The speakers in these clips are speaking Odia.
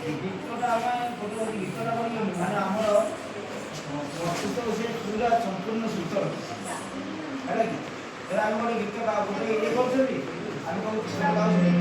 ଗୀତଟା ଆମେ ଗୋଟେ ଗୀତଟା କରିଲୁ ମାନେ ଆମର ପ୍ରସ୍ତୁତ ସେ ପୁରା ସମ୍ପୂର୍ଣ୍ଣ ସୁସ୍ଥ ହେଲା କି ଆମେ ଗୋଟେ ଗୀତ ଗୋଟେ ଇଏ କରୁଛନ୍ତି ଆମେ ଗାଉଛନ୍ତି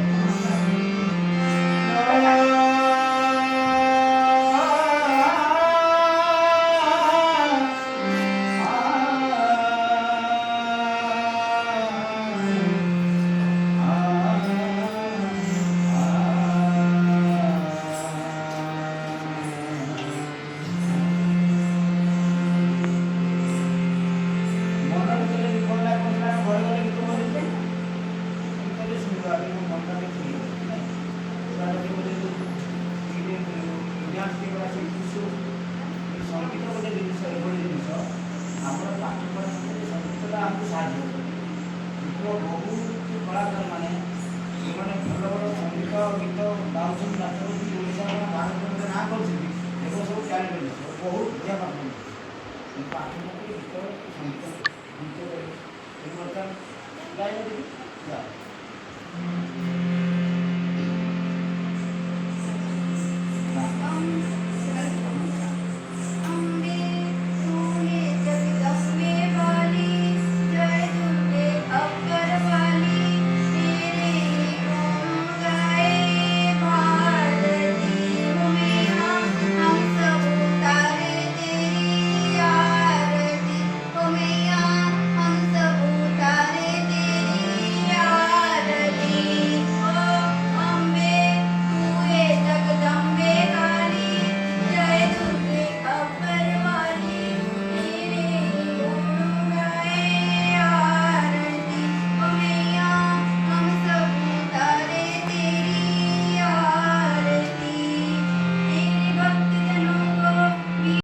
बहुत